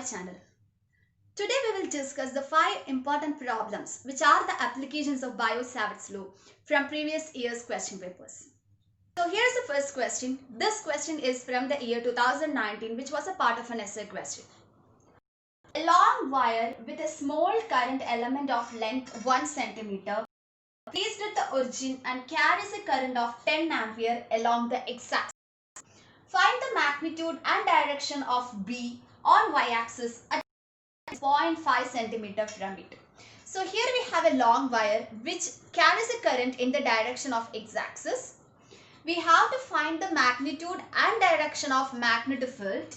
channel. Today we will discuss the 5 important problems which are the applications of Biot-Savart's law from previous year's question papers. So here's the first question. This question is from the year 2019, which was a part of an essay question. A long wire with a small current element of length 1 centimeter placed at the origin and carries a current of 10 ampere along the x-axis. Find the magnitude and direction of B on y-axis at 0.5 centimeter from it. So here we have a long wire which carries a current in the direction of x-axis. We have to find the magnitude and direction of magnetic field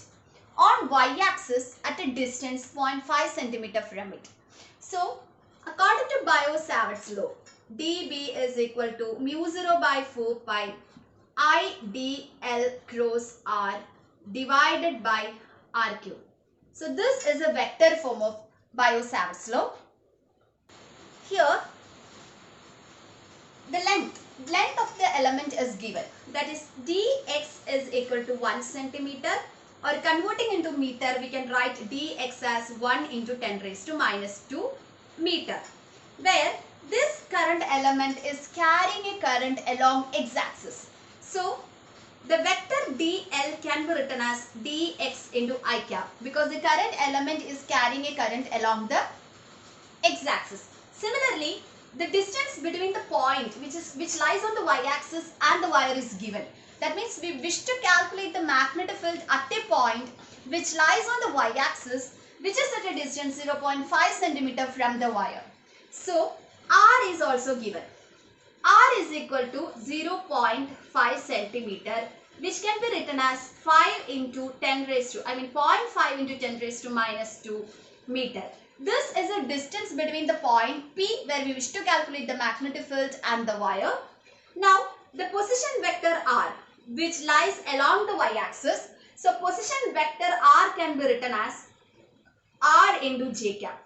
on y-axis at a distance 0.5 centimeter from it. So according to Biot-Savart's law, dB is equal to mu 0 by 4 pi I dl cross r divided by r cube. So this is a vector form of Biot-Savart's law. Here the length of the element is given, that is dx is equal to 1 centimeter, or converting into meter we can write dx as 1 into 10 raised to minus 2 meter, where this current element is carrying a current along x-axis. So the vector dl can be written as dx into I cap because the current element is carrying a current along the x-axis. Similarly, the distance between the point which lies on the y-axis and the wire is given. That means we wish to calculate the magnetic field at a point which lies on the y-axis, which is at a distance 0.5 centimeter from the wire. So r is also given. R is equal to 0.5 centimeter, which can be written as 5 into 10 raised to, 0.5 into 10 raised to minus 2 meter. This is a distance between the point P where we wish to calculate the magnetic field and the wire. Now the position vector R which lies along the y-axis. So position vector R can be written as R into j cap.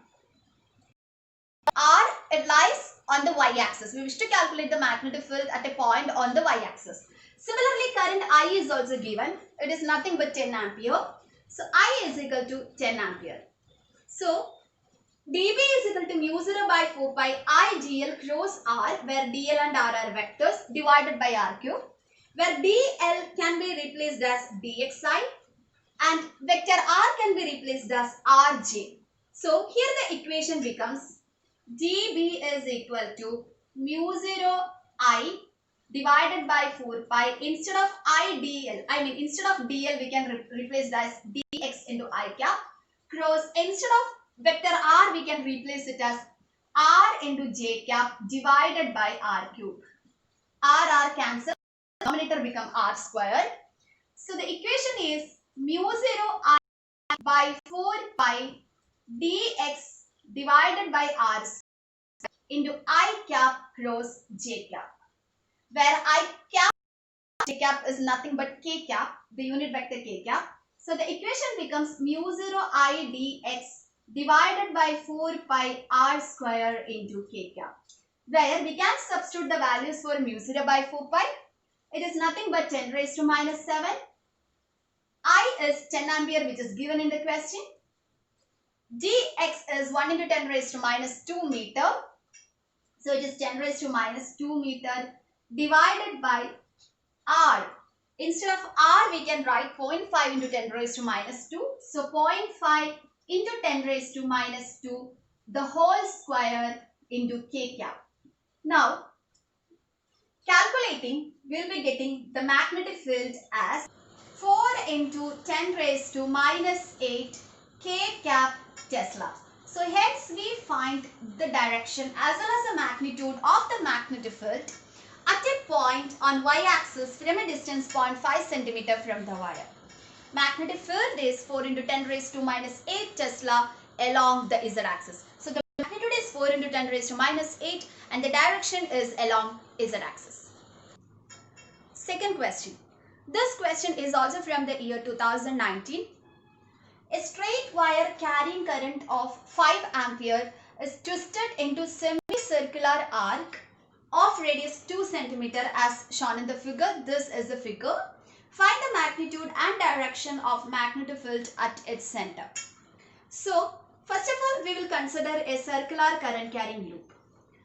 R, it lies on the y-axis. We wish to calculate the magnetic field at a point on the y-axis. Similarly, current I is also given. It is nothing but 10 ampere. So I is equal to 10 ampere. So dB is equal to mu 0 by 4 pi I dl cross r, where dl and r are vectors, divided by r cube, where dl can be replaced as dxi and vector r can be replaced as rj. So here the equation becomes dB is equal to mu 0 I divided by 4 pi. Instead of instead of dl we can replace that as dx into I cap cross, instead of vector r we can replace it as r into j cap divided by r cube. R cancel, denominator become r square. So the equation is mu 0 I by 4 pi dx divided by r into I cap cross j cap, where I cap j cap is nothing but k cap, the unit vector k cap. So the equation becomes mu 0 I dx divided by 4 pi r square into k cap, where we can substitute the values for mu 0 by 4 pi. It is nothing but 10 raised to minus 7. I is 10 ampere, which is given in the question. Dx is 1 into 10 raised to minus 2 meter. So it is 10 raised to minus 2 meter divided by r. Instead of r, we can write 0.5 into 10 raised to minus 2. So 0.5 into 10 raised to minus 2, the whole square into k cap. Now, calculating, we'll be getting the magnetic field as 4 into 10 raised to minus 8 k cap Tesla. So hence we find the direction as well as the magnitude of the magnetic field at a point on y-axis from a distance 0.5 centimeter from the wire. Magnetic field is 4 into 10 raised to minus 8 Tesla along the z-axis. So the magnitude is 4 into 10 raised to minus 8 and the direction is along z-axis. Second question. This question is also from the year 2019. A straight wire carrying current of 5 ampere is twisted into semicircular arc of radius 2 centimeter as shown in the figure. This is the figure. Find the magnitude and direction of magnetic field at its center. So first of all, we will consider a circular current carrying loop.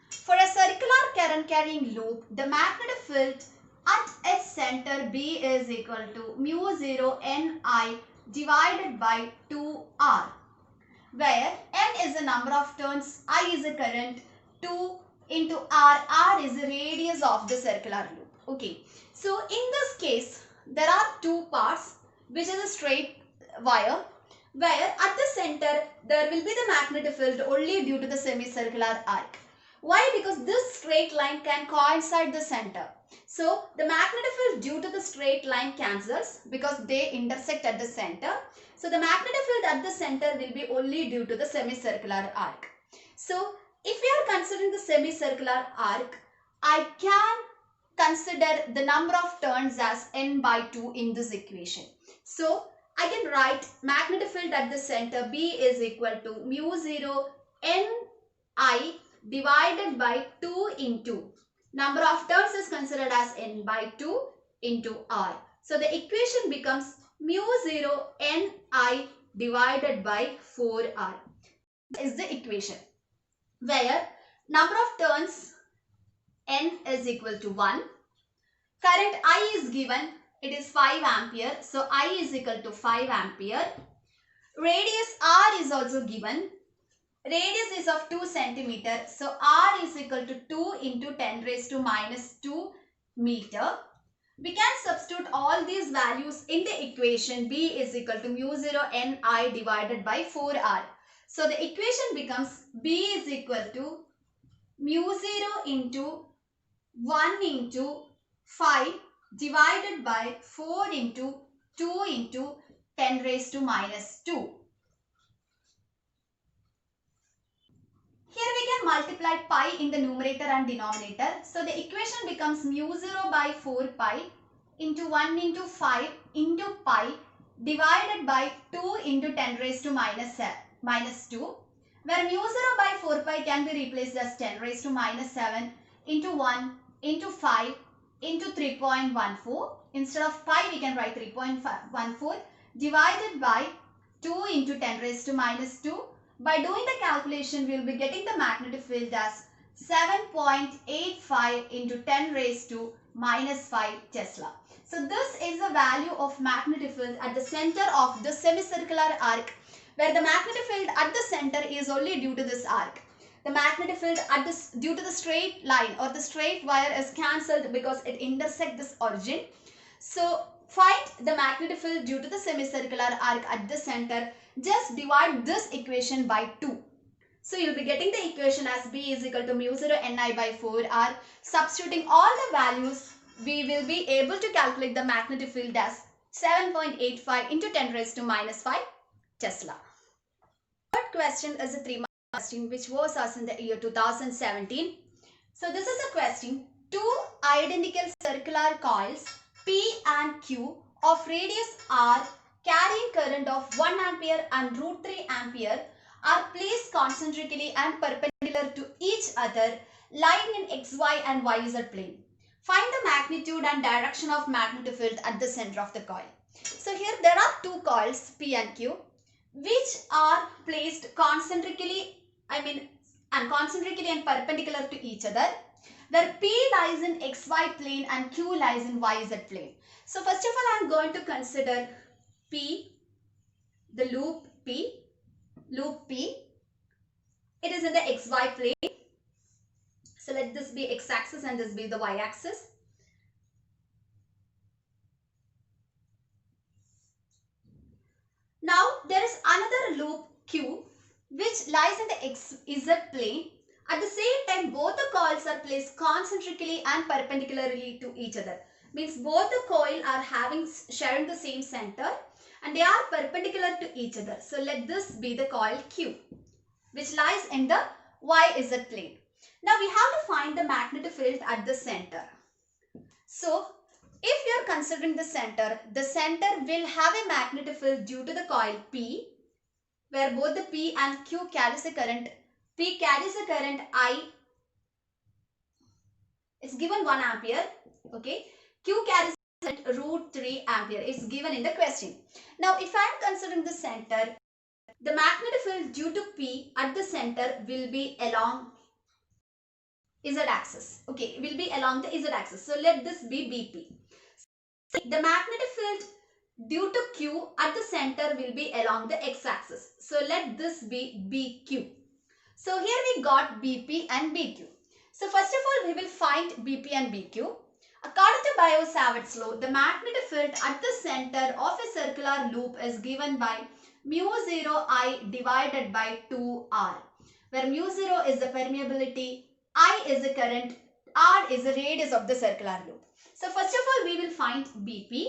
For a circular current carrying loop, the magnetic field at its center B is equal to mu 0 Ni divided by 2R, where N is the number of turns, I is the current, 2 into R is the radius of the circular loop. Okay, so in this case, there are two parts, which is a straight wire, where at the center there will be the magnetic field only due to the semicircular arc. Why? Because this straight line can coincide the center. So the magnetic field due to the straight line cancels because they intersect at the center. So the magnetic field at the center will be only due to the semicircular arc. So if we are considering the semicircular arc, I can consider the number of turns as n by 2 in this equation. So I can write magnetic field at the center B is equal to mu 0 Ni divided by 2 into number of turns is considered as n by 2 into R. So the equation becomes mu 0 Ni divided by 4R. This is the equation where number of turns n is equal to 1. Current I is given, it is 5 ampere. So I is equal to 5 ampere. Radius R is also given. Radius is of 2 centimeter. So R is equal to 2 into 10 raised to minus 2 meter. We can substitute all these values in the equation. B is equal to mu 0 Ni divided by 4R. So the equation becomes B is equal to mu 0 into 1 into 5 divided by 4 into 2 into 10 raised to minus 2. Here we can multiply pi in the numerator and denominator. So the equation becomes mu 0 by 4 pi into 1 into 5 into pi divided by 2 into 10 raised to minus 2, where mu 0 by 4 pi can be replaced as 10 raised to minus 7 into 1 into 5 into 3.14. Instead of pi, we can write 3.14 divided by 2 into 10 raised to minus 2. By doing the calculation, we will be getting the magnetic field as 7.85 into 10 raised to minus 5 Tesla. So this is the value of magnetic field at the center of the semicircular arc, where the magnetic field at the center is only due to this arc. The magnetic field at this due to the straight line or the straight wire is cancelled because it intersects this origin. So find the magnetic field due to the semicircular arc at the center. Just divide this equation by 2. So you'll be getting the equation as B is equal to mu 0 Ni by 4R. Substituting all the values, we will be able to calculate the magnetic field as 7.85 into 10 raised to minus 5 Tesla. Third question is a 3-mark question which was asked in the year 2017. So this is a question. Two identical circular coils P and Q of radius R carrying current of 1 ampere and root 3 ampere are placed concentrically and perpendicular to each other, lying in xy and yz plane. Find the magnitude and direction of magnetic field at the center of the coil. So here there are two coils P and Q which are placed concentrically and perpendicular to each other, where P lies in xy plane and Q lies in yz plane. So first of all, I am going to consider P, the loop P. It is in the xy plane. So let this be x-axis and this be the y-axis. Now there is another loop Q which lies in the xz plane. At the same time, both the coils are placed concentrically and perpendicularly to each other. Means both the coil are sharing the same center and they are perpendicular to each other. So let this be the coil Q which lies in the yz plane. Now we have to find the magnetic field at the center. So if you are considering the center will have a magnetic field due to the coil P, where both the P and Q carries a current. P carries a current I. It's given 1 ampere. Okay. Q carries current root 3 ampere. It's given in the question. Now if I am considering the center, The magnetic field due to P at the center will be along z-axis. Okay, will be along the z-axis. So let this be BP. The magnetic field due to Q at the center will be along the x-axis. So let this be BQ. So here we got BP and BQ. So first of all, we will find BP and BQ. According to Biot-Savart's law, the magnetic field at the center of a circular loop is given by mu 0 I divided by 2R, where mu 0 is the permeability, I is the current, R is the radius of the circular loop. So first of all, we will find BP.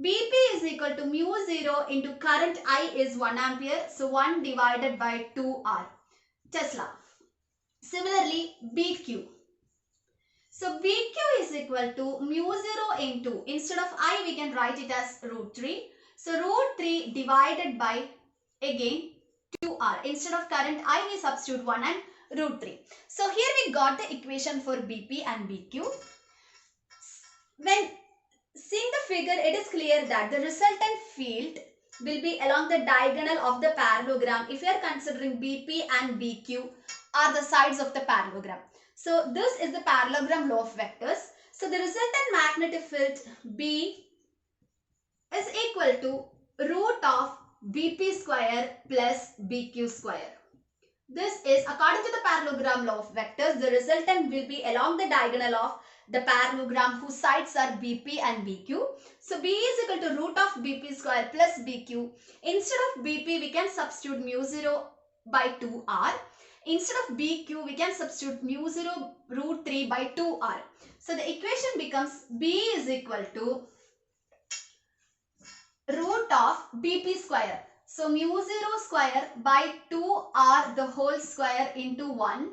BP is equal to mu 0 into current I is 1 ampere. So 1 divided by 2R. Tesla. Similarly, BQ. So BQ is equal to mu 0 into, instead of I we can write it as root 3. So root 3 divided by again 2R. Instead of current I we substitute 1 and root 3. So here we got the equation for BP and BQ. When seeing the figure, it is clear that the resultant field will be along the diagonal of the parallelogram if we are considering BP and BQ are the sides of the parallelogram. So this is the parallelogram law of vectors. So the resultant magnetic field B is equal to root of BP square plus BQ square. This is according to the parallelogram law of vectors. The resultant will be along the diagonal of the parallelogram whose sides are BP and BQ. So B is equal to root of BP square plus BQ. Instead of BP, we can substitute mu 0 by 2R. Instead of BQ, we can substitute mu 0 root 3 by 2R. So the equation becomes B is equal to root of BP square. So mu 0 square by 2R the whole square into 1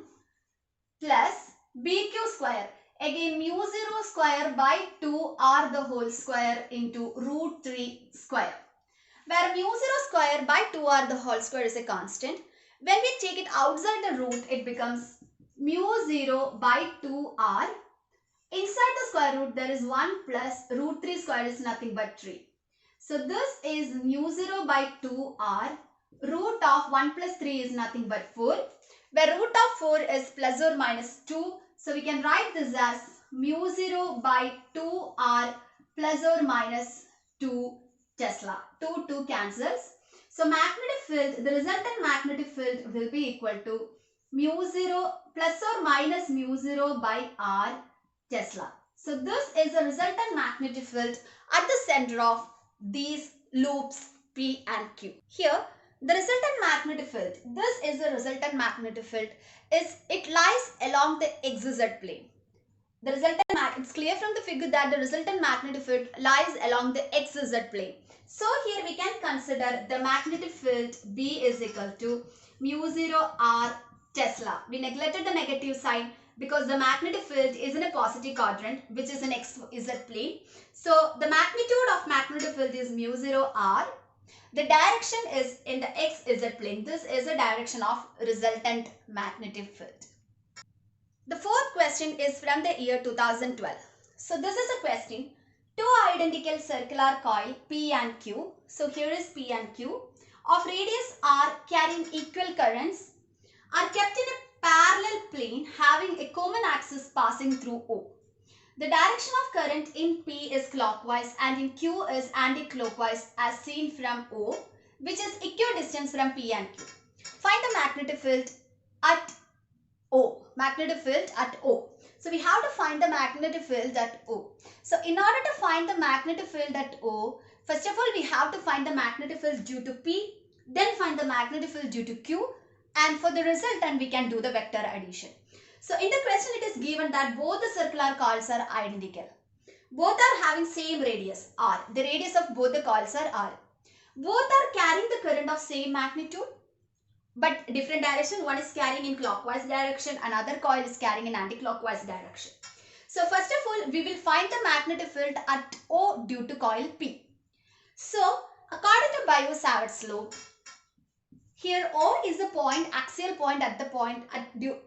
plus BQ square. Again mu 0 square by 2R the whole square into root 3 square. Where mu 0 square by 2R the whole square is a constant. When we take it outside the root, it becomes mu 0 by 2R. Inside the square root, there is 1 plus root 3 square is nothing but 3. So this is mu 0 by 2R. Root of 1 plus 3 is nothing but 4. Where root of 4 is plus or minus 2. So we can write this as mu 0 by 2R plus or minus 2 Tesla. 2 cancels. So magnetic field, the resultant magnetic field will be equal to mu 0 plus or minus mu 0 by R Tesla. So this is the resultant magnetic field at the center of these loops P and Q. Here the resultant magnetic field, this is the resultant magnetic field, it lies along the XZ plane. The resultant it's clear from the figure that the resultant magnetic field lies along the XZ plane. So here we can consider the magnetic field B is equal to mu 0 R Tesla. We neglected the negative sign because the magnetic field is in a positive quadrant, which is an XZ plane. So the magnitude of magnetic field is mu 0 R. The direction is in the XZ plane. This is the direction of resultant magnetic field. The fourth question is from the year 2012. So this is a question. Two identical circular coil P and Q. So here is P and Q of radius R carrying equal currents are kept in a parallel plane having a common axis passing through O. The direction of current in P is clockwise and in Q is anti-clockwise as seen from O, which is equidistant from P and Q. Find the magnetic field at O. Magnetic field at O. So we have to find the magnetic field at O. So in order to find the magnetic field at O, first of all we have to find the magnetic field due to P, then find the magnetic field due to Q, and for the resultant we can do the vector addition. So in the question it is given that both the circular coils are identical. Both are having same radius R. The radius of both the coils are R. Both are carrying the current of same magnitude but different direction. One is carrying in clockwise direction, another coil is carrying in anti-clockwise direction. So first of all we will find the magnetic field at O due to coil P. So according to Biot-Savart's law, here O is the point, axial point at the point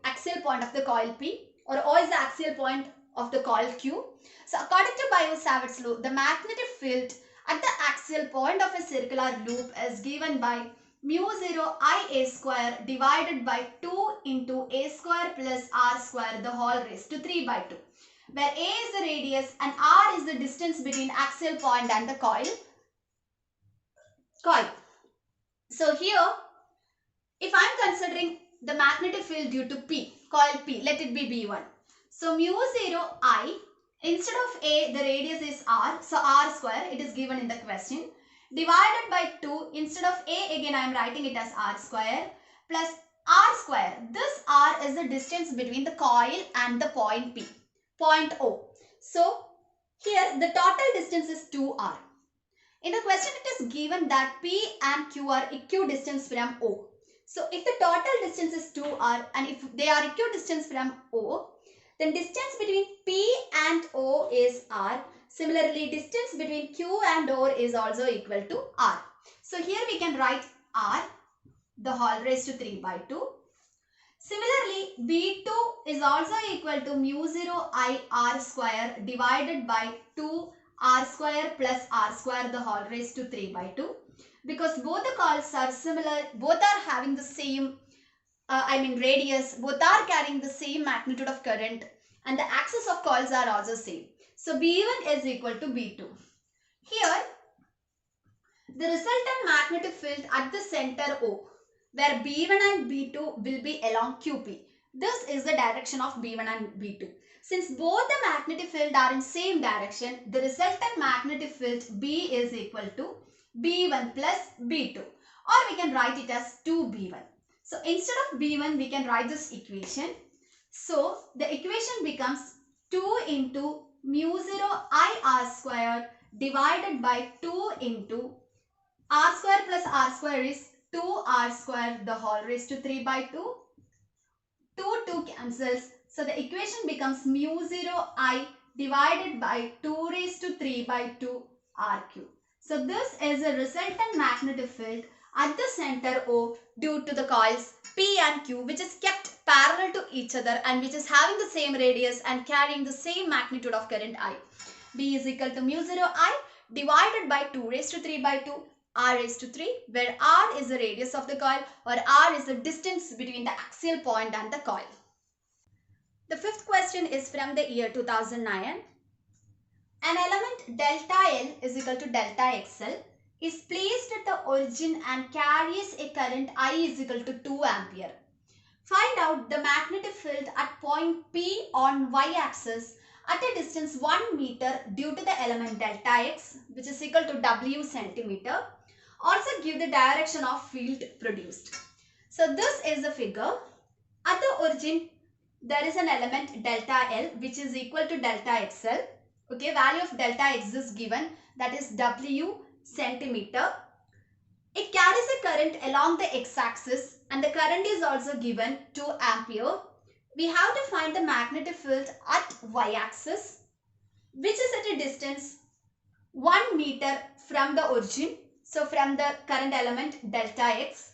axial point of the coil P, or O is the axial point of the coil Q. So according to Biot-Savart's law, the magnetic field at the axial point of a circular loop is given by mu 0 I a square divided by 2 into a square plus r square the whole raised to 3 by 2. Where a is the radius and r is the distance between axial point and the coil. So here, if I am considering the magnetic field due to P, coil P, let it be B1. So mu 0 I, instead of A, the radius is R, so R square, it is given in the question, divided by 2, instead of A, again I am writing it as R square, plus R square. This R is the distance between the coil and the point P, point O. So here the total distance is 2R. In the question it is given that P and Q are equidistant from O. So if the total distance is 2R and if they are equidistant from O, then distance between P and O is R. Similarly, distance between Q and O is also equal to R. So here we can write R, the whole raised to 3 by 2. Similarly, B2 is also equal to mu 0 I R square divided by 2 R square plus R square the whole raised to 3 by 2. Because both the coils are similar, both are having the same, radius, both are carrying the same magnitude of current and the axis of coils are also same. So B1 is equal to B2. Here, the resultant magnetic field at the center O, where B1 and B2 will be along QP. This is the direction of B1 and B2. Since both the magnetic field are in same direction, the resultant magnetic field B is equal to B1 plus B2, or we can write it as 2B1. So instead of B1 we can write this equation. So the equation becomes 2 into mu 0 I R square divided by 2 into R square plus R square is 2R square the whole raised to 3 by 2. 2 cancels. So the equation becomes mu 0 I divided by 2 raised to 3 by 2 R cube. So this is a resultant magnetic field at the center O due to the coils P and Q, which is kept parallel to each other and which is having the same radius and carrying the same magnitude of current I. B is equal to mu 0 I divided by 2 raised to 3 by 2 R raised to 3, where R is the radius of the coil or R is the distance between the axial point and the coil. The fifth question is from the year 2009. An element delta L is equal to delta XL is placed at the origin and carries a current I is equal to 2 ampere. Find out the magnetic field at point P on y-axis at a distance 1 meter due to the element delta X, which is equal to W centimeter. Also give the direction of field produced. So this is the figure. At the origin there is an element delta L which is equal to delta XL. Okay, value of delta X is given, that is W centimeter. It carries a current along the x-axis and the current is also given 2 ampere. We have to find the magnetic field at y-axis, which is at a distance 1 meter from the origin. So from the current element delta X.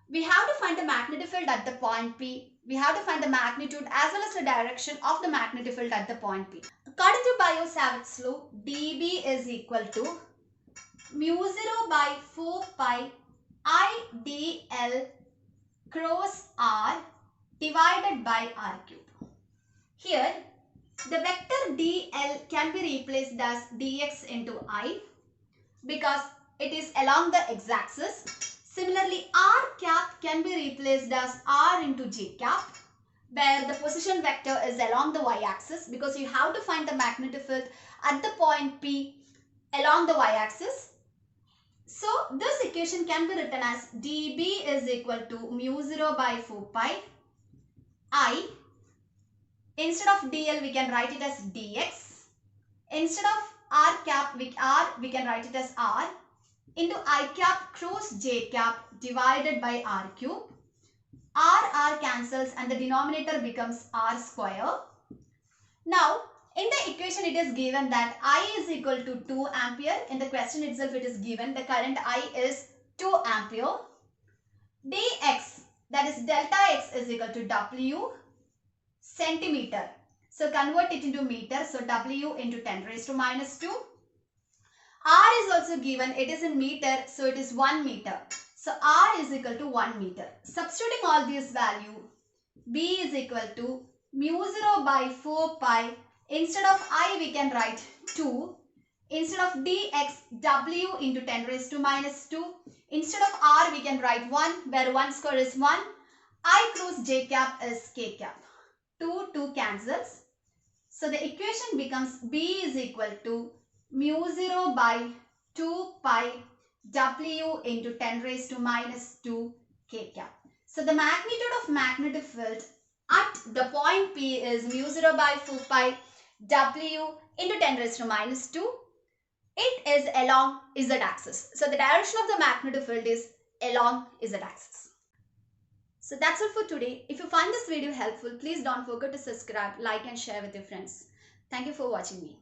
We have to find the magnetic field at the point P. We have to find the magnitude as well as the direction of the magnetic field at the point P. According to Biot-Savart's law, dB is equal to mu 0 by 4 pi I dl cross R divided by R cube. Here, the vector dl can be replaced as dx into I because it is along the x-axis. Similarly, r cap can be replaced as r into j cap, where the position vector is along the y-axis because you have to find the magnetic field at the point P along the y-axis. So this equation can be written as dB is equal to mu 0 by 4 pi I. Instead of dl we can write it as dx. Instead of r cap we can write it as r into I cap cross j cap divided by r cube. R cancels and the denominator becomes r square. Now in the equation it is given that I is equal to 2 ampere. In the question itself it is given the current I is 2 ampere. dx, that is delta x, is equal to W centimeter. So convert it into meter. So W into 10 raised to minus 2. R is also given, it is in meter, so it is 1 meter. So r is equal to 1 meter. Substituting all these value, b is equal to mu 0 by 4 pi. Instead of I we can write 2. Instead of dxw into 10 raised to minus 2. Instead of r we can write 1, where 1 square is 1. I cross j cap is k cap. 2 cancels. So the equation becomes b is equal to mu 0 by 2 pi w into 10 raised to minus 2 k cap. So the magnitude of magnetic field at the point P is mu 0 by 4 pi w into 10 raised to minus 2. It is along z axis. So the direction of the magnetic field is along z axis. So that's all for today. If you find this video helpful, please don't forget to subscribe, like and share with your friends. Thank you for watching me.